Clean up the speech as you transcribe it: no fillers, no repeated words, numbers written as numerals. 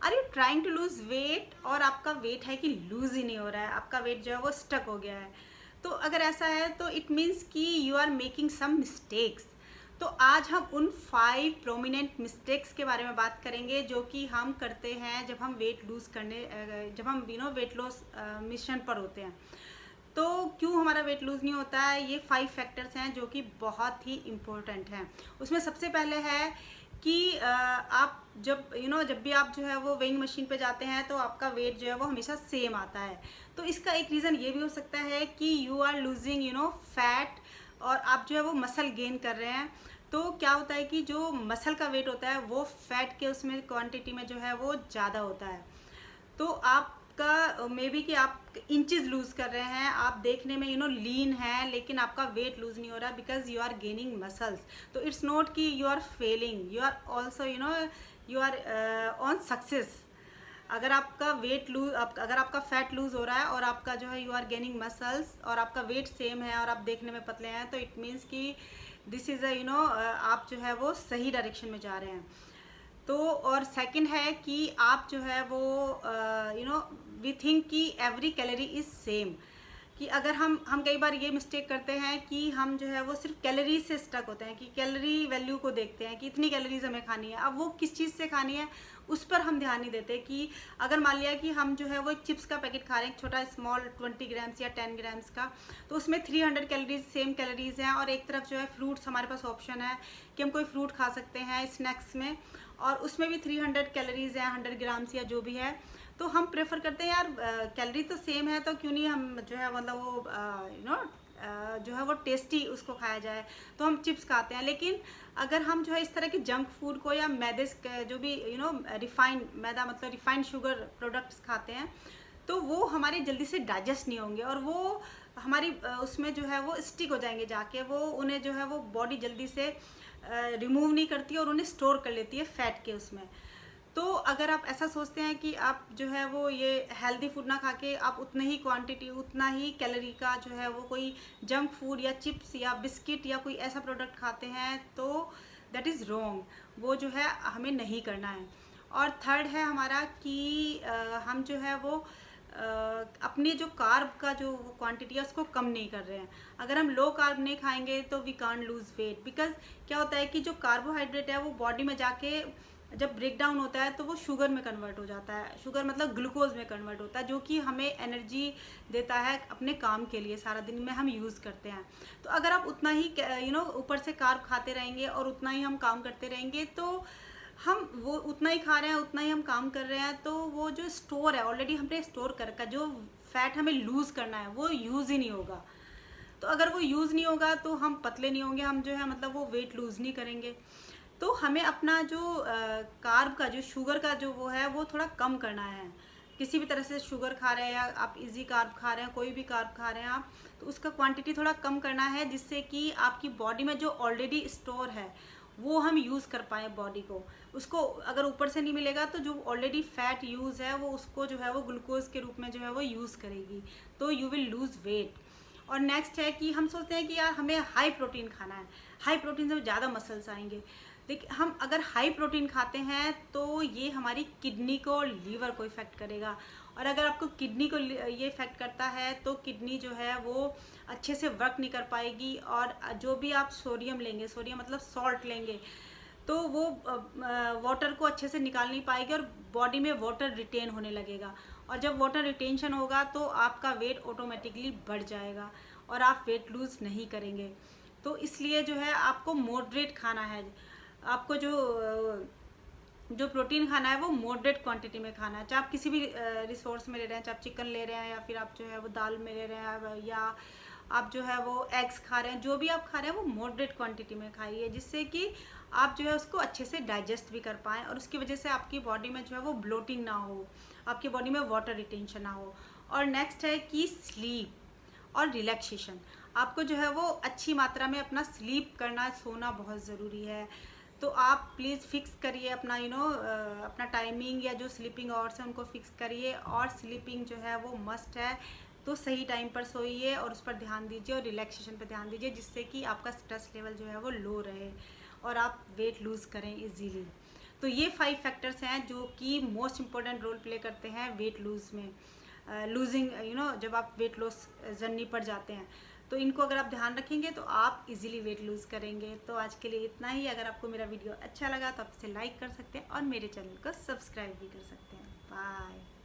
Are you trying to lose weight और आपका wait है कि लूज ही नहीं हो रहा है, आपका वेट जो है वो स्टक हो गया है। तो अगर ऐसा है तो इट मीन्स कि you are making some mistakes. तो आज हम उन 5 प्रोमिनेंट मिस्टेक्स के बारे में बात करेंगे जो कि हम करते हैं जब हम वेट लूज करने जब हम वेट लॉस मिशन पर होते हैं। तो क्यों हमारा वेट लूज नहीं होता है, ये 5 फैक्टर्स हैं जो कि बहुत ही इम्पोर्टेंट हैं। उसमें सबसे पहले है कि आप जब भी आप जो है वो वेइंग मशीन पे जाते हैं तो आपका वेट जो है वो हमेशा सेम आता है। तो इसका एक रीज़न ये भी हो सकता है कि यू आर लूजिंग फैट और आप जो है वो मसल गेन कर रहे हैं। तो क्या होता है कि जो मसल का वेट होता है वो फैट के उसमें क्वांटिटी में जो है वो ज़्यादा होता है। तो आपका मे बी कि आप इंचेस लूज कर रहे हैं, आप देखने में लीन है लेकिन आपका वेट लूज नहीं हो रहा because you are gaining muscles. तो इट्स नॉट कि you are failing, you are also you are on success. अगर आपका वेट लूज अगर आपका फैट लूज हो रहा है और आपका जो है यू आर गेनिंग मसल्स और आपका वेट सेम है और आप देखने में पतले हैं, तो इट मीन्स कि दिस इज़ आप जो है वो सही डायरेक्शन में जा रहे हैं। तो और सेकंड है कि आप जो है वो वी थिंक कि एवरी कैलोरी इज सेम। कि अगर हम कई बार ये मिस्टेक करते हैं कि हम जो है वो सिर्फ कैलोरी से स्टक होते हैं, कि कैलोरी वैल्यू को देखते हैं कि इतनी कैलोरीज हमें खानी है। अब वो किस चीज़ से खानी है उस पर हम ध्यान नहीं देते। कि अगर मान लिया कि हम जो है वो एक चिप्स का पैकेट खा रहे हैं, एक छोटा स्मॉल 20 ग्राम्स या 10 ग्राम्स का, तो उसमें 300 कैलोरीज सेम कैलोरीज हैं, और एक तरफ जो है फ्रूट्स हमारे पास ऑप्शन है कि हम कोई फ्रूट खा सकते हैं स्नैक्स में, और उसमें भी 300 कैलोरीज हैं, 100 ग्राम्स या जो भी है। तो हम प्रेफर करते हैं यार कैलोरी तो सेम है तो क्यों नहीं हम जो है मतलब वो जो है वो टेस्टी उसको खाया जाए, तो हम चिप्स खाते हैं। लेकिन अगर हम जो है इस तरह की जंक फूड को या मैदे जो भी रिफाइंड मैदा मतलब रिफाइंड शुगर प्रोडक्ट्स खाते हैं, तो वो हमारे जल्दी से डाइजेस्ट नहीं होंगे और वो हमारी उसमें जो है वो स्टिक हो जाएंगे जाके, वो उन्हें जो है वो बॉडी जल्दी से रिमूव नहीं करती और उन्हें स्टोर कर लेती है फैट के उसमें। तो अगर आप ऐसा सोचते हैं कि आप जो है वो ये हेल्दी फूड ना खा के आप उतने ही क्वांटिटी उतना ही कैलोरी का जो है वो कोई जंक फूड या चिप्स या बिस्किट या कोई ऐसा प्रोडक्ट खाते हैं, तो दैट इज़ रॉन्ग। वो जो है हमें नहीं करना है। और थर्ड है हमारा कि हम जो है वो अपनी जो कार्ब का जो क्वांटिटी है उसको कम नहीं कर रहे हैं। अगर हम लो कार्ब नहीं खाएंगे तो we can't lose weight, because क्या होता है कि जो कार्बोहाइड्रेट है वो बॉडी में जाके जब ब्रेक डाउन होता है तो वो शुगर में कन्वर्ट हो जाता है। शुगर मतलब ग्लूकोज में कन्वर्ट होता है, जो कि हमें एनर्जी देता है अपने काम के लिए, सारा दिन में हम यूज़ करते हैं। तो अगर आप उतना ही ऊपर से कार्ब खाते रहेंगे और उतना ही हम काम करते रहेंगे, तो हम वो उतना ही खा रहे हैं उतना ही हम काम कर रहे हैं, तो वो जो स्टोर है ऑलरेडी हमने स्टोर कर रखा, जो फैट हमें लूज़ करना है वो यूज़ ही नहीं होगा। तो अगर वो यूज़ नहीं होगा तो हम पतले नहीं होंगे, हम जो है मतलब वो वेट लूज़ नहीं करेंगे। तो हमें अपना जो कार्ब का जो शुगर का जो वो है वो थोड़ा कम करना है। किसी भी तरह से शुगर खा रहे हैं या आप इजी कार्ब खा रहे हैं, कोई भी कार्ब खा रहे हैं आप, तो उसका क्वांटिटी थोड़ा कम करना है, जिससे कि आपकी बॉडी में जो ऑलरेडी स्टोर है वो हम यूज़ कर पाए बॉडी को। उसको अगर ऊपर से नहीं मिलेगा तो जो ऑलरेडी फैट यूज़ है वो उसको जो है वो ग्लूकोज के रूप में जो है वो यूज़ करेगी, तो यू विल लूज़ वेट। और नेक्स्ट है कि हम सोचते हैं कि यार हमें हाई प्रोटीन खाना है, हाई प्रोटीन से ज़्यादा मसल्स आएंगे। देखिए हम अगर हाई प्रोटीन खाते हैं तो ये हमारी किडनी को लीवर को इफ़ेक्ट करेगा, और अगर आपको किडनी को ये इफ़ेक्ट करता है तो किडनी जो है वो अच्छे से वर्क नहीं कर पाएगी, और जो भी आप सोडियम लेंगे, सोडियम मतलब सॉल्ट लेंगे, तो वो वाटर को अच्छे से निकाल नहीं पाएगी और बॉडी में वाटर रिटेन होने लगेगा। और जब वाटर रिटेंशन होगा तो आपका वेट ऑटोमेटिकली बढ़ जाएगा और आप वेट लूज़ नहीं करेंगे। तो इसलिए जो है आपको मॉडरेट खाना है। आपको जो प्रोटीन खाना है वो मॉडरेट क्वांटिटी में खाना है, चाहे आप किसी भी रिसोर्स में ले रहे हैं, चाहे आप चिकन ले रहे हैं या फिर आप जो है वो दाल में ले रहे हैं या आप जो है वो एग्स खा रहे हैं, जो भी आप खा रहे हैं वो मॉडरेट क्वांटिटी में खाइए, जिससे कि आप जो है उसको अच्छे से डाइजेस्ट भी कर पाएँ और उसकी वजह से आपकी बॉडी में जो है वो ब्लोटिंग ना हो, आपकी बॉडी में वाटर रिटेंशन ना हो। और नेक्स्ट है कि स्लीप और रिलैक्सेशन। आपको जो है वो अच्छी मात्रा में अपना स्लीप करना, सोना बहुत ज़रूरी है। तो आप प्लीज़ फिक्स करिए अपना अपना टाइमिंग या जो स्लीपिंग आवर्स हैं उनको फिक्स करिए, और स्लीपिंग जो है वो मस्ट है। तो सही टाइम पर सोइए और उस पर ध्यान दीजिए और रिलैक्सेशन पर ध्यान दीजिए, जिससे कि आपका स्ट्रेस लेवल जो है वो लो रहे और आप वेट लूज़ करें इजीली। तो ये 5 फैक्टर्स हैं जो कि मोस्ट इम्पोर्टेंट रोल प्ले करते हैं वेट लूज़ में, लूजिंग जब आप वेट लॉस जर्नी पर जाते हैं। तो इनको अगर आप ध्यान रखेंगे तो आप इजीली वेट लूज़ करेंगे। तो आज के लिए इतना ही। अगर आपको मेरा वीडियो अच्छा लगा तो आप इसे लाइक कर सकते हैं और मेरे चैनल को सब्सक्राइब भी कर सकते हैं। बाय।